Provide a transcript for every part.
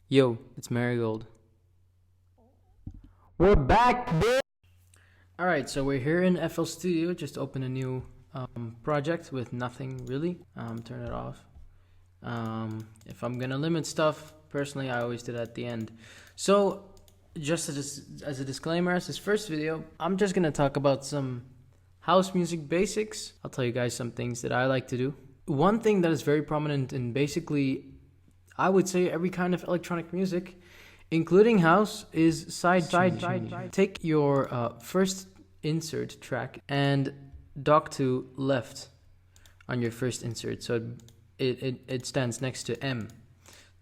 Yo, it's Marigold. We're back, bitch! Alright, so we're here in FLstudio. Just open a new project with nothing really. Turn it off. If I'm gonna limit stuff, personally, I always do that at the end. So, just as a disclaimer, as this first video, I'm just gonna talk about some house music basics. I'll tell you guys some things that I like to do. One thing that is very prominent in basically, I would say, every kind of electronic music, including house, is side chain. Take your first insert track and dock to left on your first insert, so it stands next to M,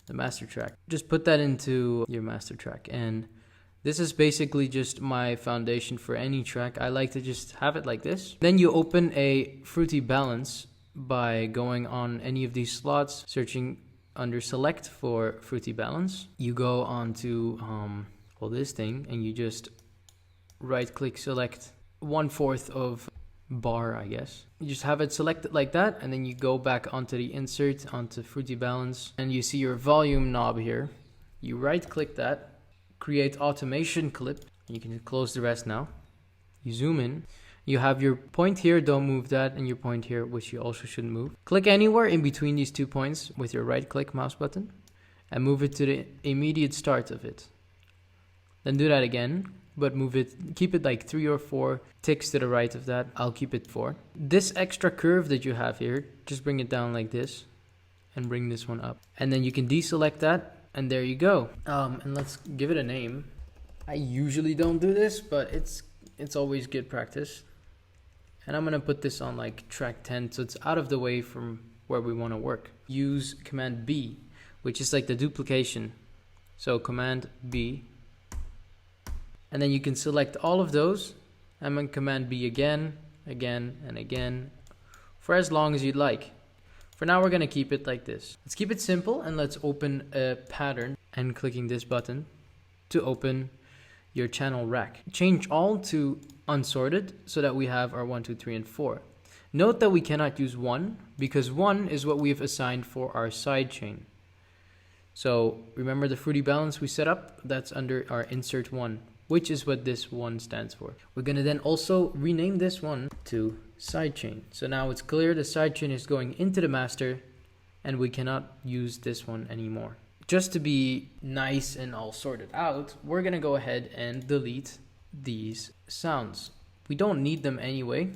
the master track. Just put that into your master track, and this is basically just my foundation for any track. I like to just have it like this. Then you open a Fruity Balance by going on any of these slots, searching under select for Fruity Balance. You go on to this thing, and you just right click select 1/4 of bar, I guess. You just have it selected like that, and then you go back onto the insert, onto Fruity Balance, and you see your volume knob here. You right click that, create automation clip. You can close the rest now. You zoom in. You have your point here, don't move that, and your point here, which you also shouldn't move. Click anywhere in between these 2 points with your right click mouse button and move it to the immediate start of it. Then do that again, but keep it like 3 or 4 ticks to the right of that. I'll keep it 4. This extra curve that you have here, just bring it down like this and bring this one up. And then you can deselect that, and there you go. And let's give it a name. I usually don't do this, but it's always good practice. And I'm gonna put this on like track 10, so it's out of the way from where we wanna work. Use Command B, which is like the duplication. So Command B. And then you can select all of those, and then Command B again, and again, for as long as you'd like. For now, we're gonna keep it like this. Let's keep it simple, and let's open a pattern, and clicking this button to open your channel rack. Change all to unsorted so that we have our 1, 2, 3, and 4. Note that we cannot use 1 because 1 is what we have assigned for our sidechain. So remember the Fruity Balance we set up? That's under our insert 1, which is what this 1 stands for. We're gonna then also rename this one to sidechain. So now it's clear the sidechain is going into the master, and we cannot use this one anymore. Just to be nice and all sorted out, we're gonna go ahead and delete these sounds. We don't need them anyway,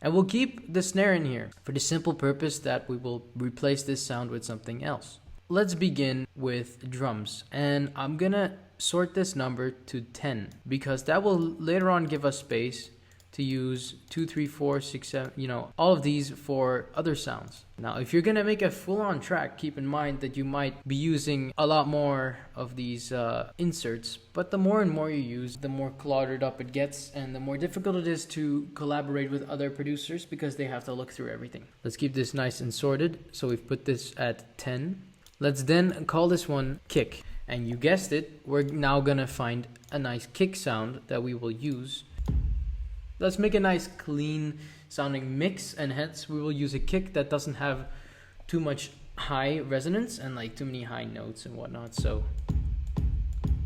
and we'll keep the snare in here for the simple purpose that we will replace this sound with something else. Let's begin with drums, and I'm gonna sort this number to 10 because that will later on give us space to use 2, 3, 4, 6, 7, all of these for other sounds. Now, if you're gonna make a full-on track, keep in mind that you might be using a lot more of these inserts, but the more and more you use, the more cluttered up it gets, and the more difficult it is to collaborate with other producers because they have to look through everything. Let's keep this nice and sorted. So we've put this at 10. Let's then call this one kick. And you guessed it, we're now gonna find a nice kick sound that we will use. Let's make a nice clean sounding mix, and hence we will use a kick that doesn't have too much high resonance and like too many high notes and whatnot. So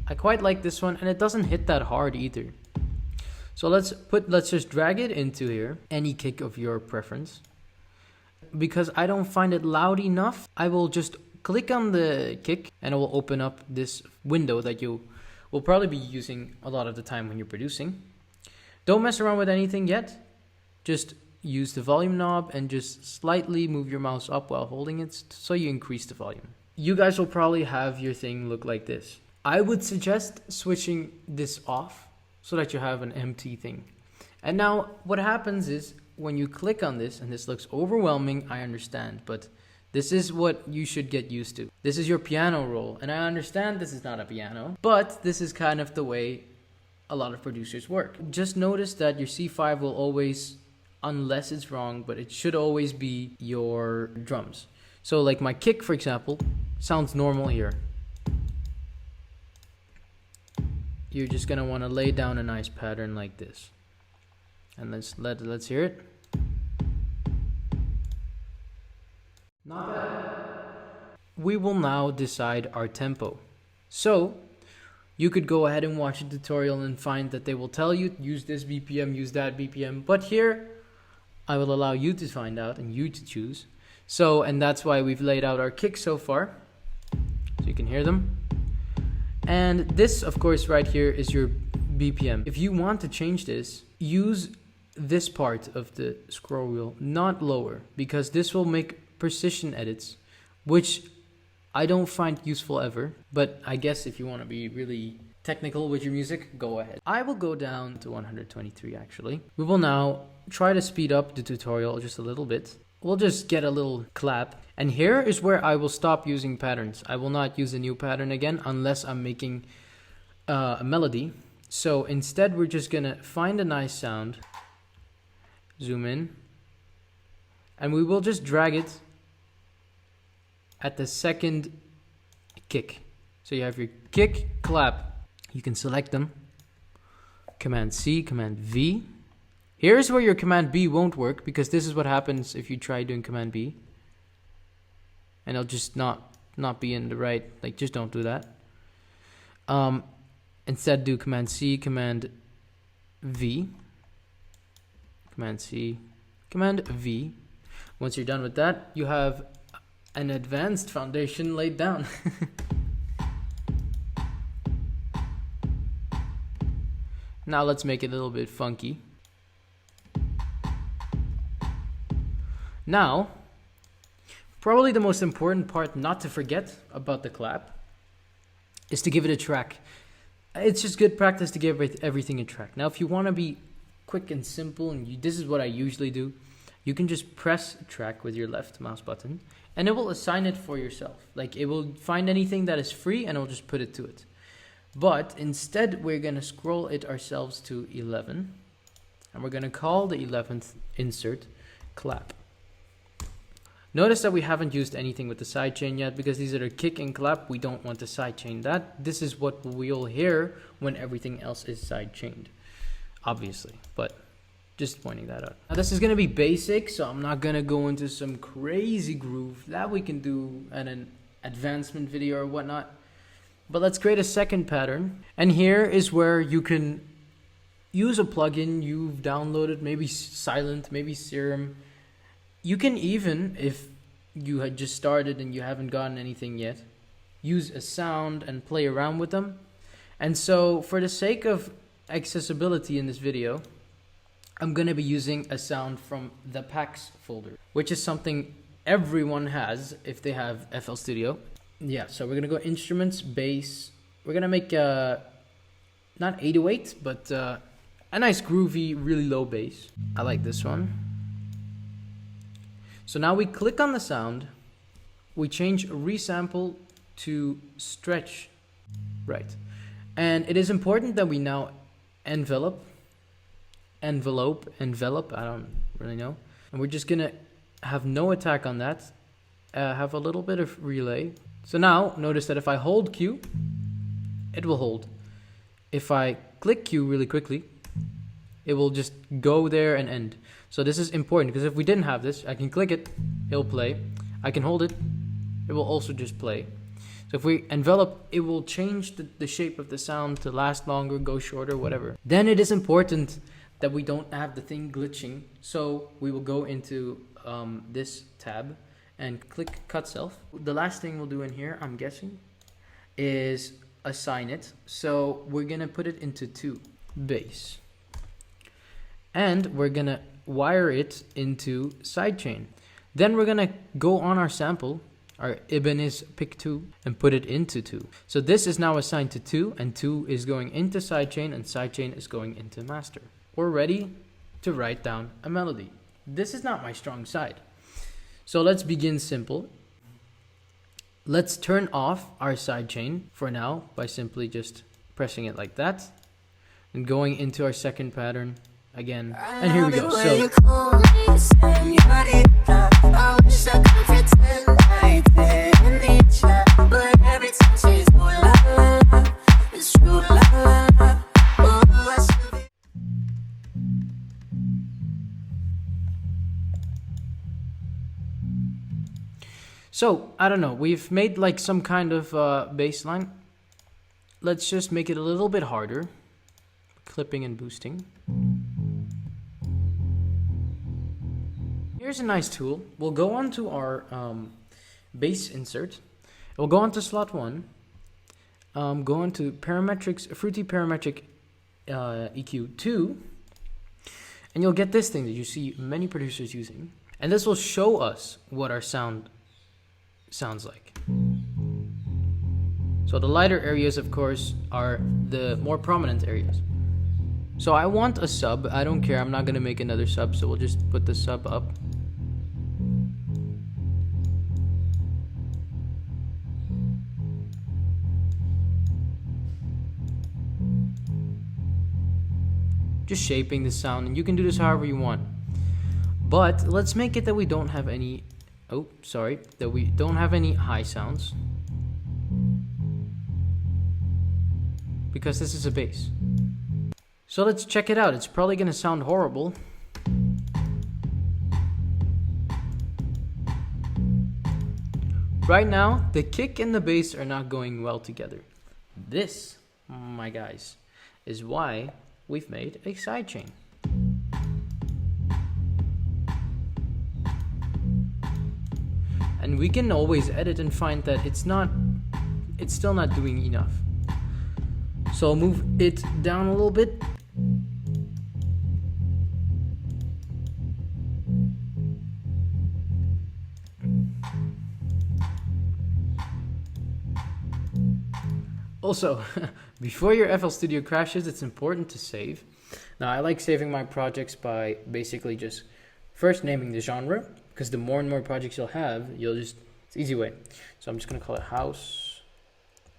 I quite like this one, and it doesn't hit that hard either. So let's just drag it into here, any kick of your preference. Because I don't find it loud enough, I will just click on the kick and it will open up this window that you will probably be using a lot of the time when you're producing. Don't mess around with anything yet. Just use the volume knob and just slightly move your mouse up while holding it so you increase the volume. You guys will probably have your thing look like this. I would suggest switching this off so that you have an empty thing. And now what happens is when you click on this, and this looks overwhelming, I understand, but this is what you should get used to. This is your piano roll, and I understand this is not a piano, but this is kind of the way a lot of producers work. Just notice that your C5 will always, unless it's wrong, but it should always be your drums. So like my kick, for example, sounds normal here. You're just gonna wanna lay down a nice pattern like this. And let's hear it. Not bad. We will now decide our tempo. So you could go ahead and watch a tutorial and find that they will tell you, use this BPM, use that BPM. But here, I will allow you to find out and you to choose. So, and that's why we've laid out our kicks so far. So you can hear them. And this, of course, right here is your BPM. If you want to change this, use this part of the scroll wheel, not lower, because this will make precision edits, which I don't find useful ever, but I guess if you want to be really technical with your music, go ahead. I will go down to 123 actually. We will now try to speed up the tutorial just a little bit. We'll just get a little clap. And here is where I will stop using patterns. I will not use a new pattern again unless I'm making a melody. So instead we're just gonna find a nice sound, zoom in, and we will just drag it at the second kick. So you have your kick, clap. You can select them. Command C, Command V. Here's where your Command B won't work, because this is what happens if you try doing Command B. And it'll just not be in the right, like just don't do that. Instead do Command C, Command V. Command C, Command V. Once you're done with that, you have an advanced foundation laid down. Now let's make it a little bit funky. Now, probably the most important part not to forget about the clap is to give it a track. It's just good practice to give everything a track. Now, if you want to be quick and simple, and this is what I usually do, you can just press track with your left mouse button, and it will assign it for yourself. Like, it will find anything that is free, and it'll just put it to it. But instead, we're going to scroll it ourselves to 11, and we're going to call the 11th insert clap. Notice that we haven't used anything with the sidechain yet, because these are the kick and clap. We don't want to sidechain that. This is what we'll hear when everything else is sidechained, obviously, but just pointing that out. Now this is going to be basic, so I'm not going to go into some crazy groove that we can do at an advancement video or whatnot. But let's create a second pattern. And here is where you can use a plugin you've downloaded, maybe Silent, maybe Serum. You can even, if you had just started and you haven't gotten anything yet, use a sound and play around with them. And so for the sake of accessibility in this video, I'm going to be using a sound from the packs folder, which is something everyone has if they have FLstudio. Yeah, so we're going to go instruments, bass. We're going to make not 808, but a nice groovy, really low bass. I like this one. So now we click on the sound, we change resample to stretch, right? And it is important that we now envelope, I don't really know. And we're just gonna have no attack on that, have a little bit of relay. So now notice that if I hold Q, it will hold. If I click Q really quickly, it will just go there and end. So this is important, because if we didn't have this, I can click it, it'll play. I can hold it, it will also just play. So if we envelop, it will change the shape of the sound to last longer, go shorter, whatever. Then it is important that we don't have the thing glitching. So we will go into this tab and click cut self. The last thing we'll do in here, I'm guessing, is assign it. So we're gonna put it into 2, bass. And we're gonna wire it into sidechain. Then we're gonna go on our sample, our Ibanez pick 2, and put it into 2. So this is now assigned to 2, and 2 is going into sidechain, and sidechain is going into master. We're ready to write down a melody. This is not my strong side. So let's begin simple. Let's turn off our sidechain for now by simply just pressing it like that and going into our second pattern again. And here we go. So I don't know, we've made like some kind of bass line. let's just make it a little bit harder. Clipping and boosting. Here's a nice tool. We'll go on to our bass insert. We'll go on to slot 1. Go on to parametrics, Fruity Parametric EQ 2. And you'll get this thing that you see many producers using. And this will show us what our sound sounds like. So the lighter areas, of course, are the more prominent areas. So I want a sub. I don't care. I'm not going to make another sub, so we'll just put the sub up. Just shaping the sound, and you can do this however you want. But let's make it that we don't have any, that we don't have any high sounds. Because this is a bass. So let's check it out. It's probably gonna sound horrible. Right now, the kick and the bass are not going well together. This, my guys, is why we've made a sidechain. And we can always edit and find that it's still not doing enough. So I'll move it down a little bit. Also, before your FLstudio crashes, it's important to save. Now, I like saving my projects by basically just first naming the genre, because the more and more projects you'll have, it's easy way. So I'm just gonna call it house.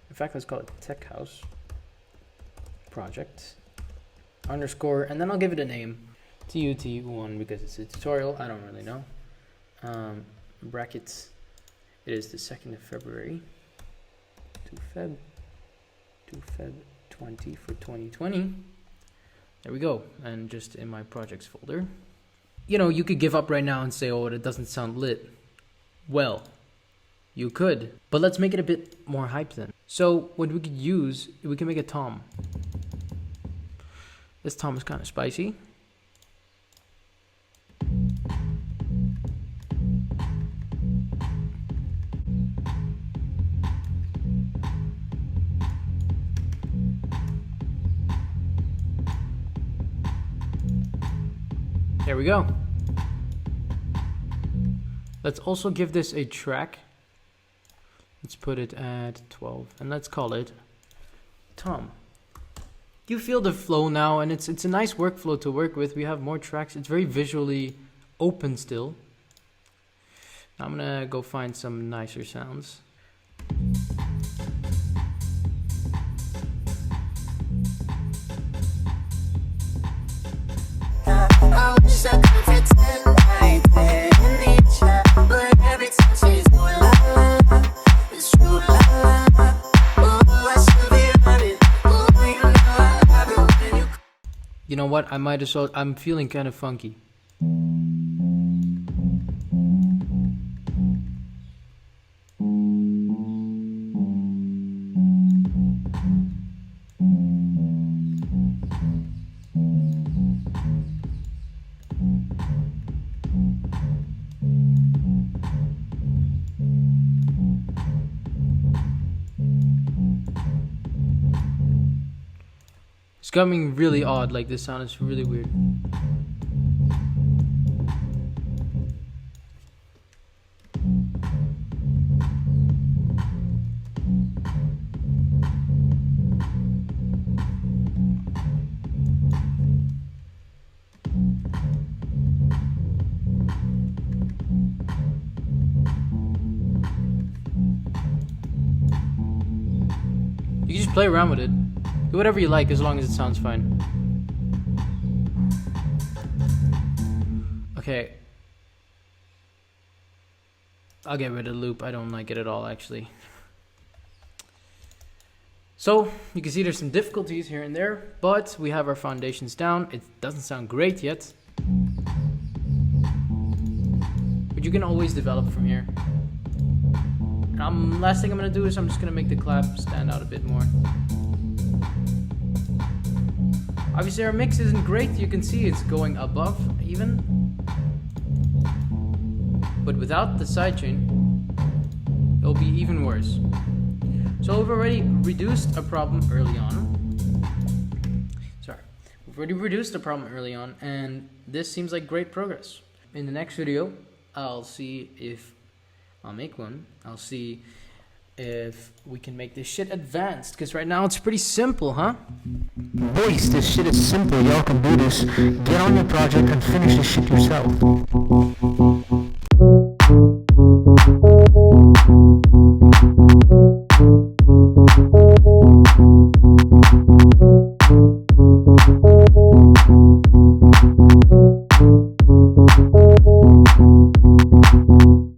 In fact, let's call it tech house project underscore, and then I'll give it a name, TUT1, because it's a tutorial. I don't really know. Brackets. It is the 2nd of February to Feb 20 for 2020. There we go. And just in my projects folder. You know, you could give up right now and say, oh, it doesn't sound lit. Well, you could, but let's make it a bit more hype then. So what we could use, we can make a tom. This tom is kind of spicy. There we go. Let's also give this a track. Let's put it at 12 and let's call it Tom. You feel the flow now, and it's a nice workflow to work with. We have more tracks. It's very visually open still. Now I'm gonna go find some nicer sounds. I wish I could pretend like that in nature, but every time she's doing la la la, it's true la la la. Ooh, I should be running. Ooh, you know I love it when you. You know what? I might as well. I'm feeling kind of funky. It's coming really odd, like this sound is really weird. You can just play around with it. Do whatever you like as long as it sounds fine. Okay. I'll get rid of the loop. I don't like it at all, actually. So, you can see there's some difficulties here and there, but we have our foundations down. It doesn't sound great yet. But you can always develop from here. And last thing I'm gonna do is I'm just gonna make the clap stand out a bit more. Obviously our mix isn't great, you can see it's going above even. But without the sidechain, it'll be even worse. So we've already reduced a problem early on. We've already reduced the problem early on, and this seems like great progress. In the next video, I'll see if I'll make one. I'll see if we can make this shit advanced, because right now it's pretty simple, huh? Boys, this shit is simple. Y'all can do this. Get on your project and finish this shit yourself.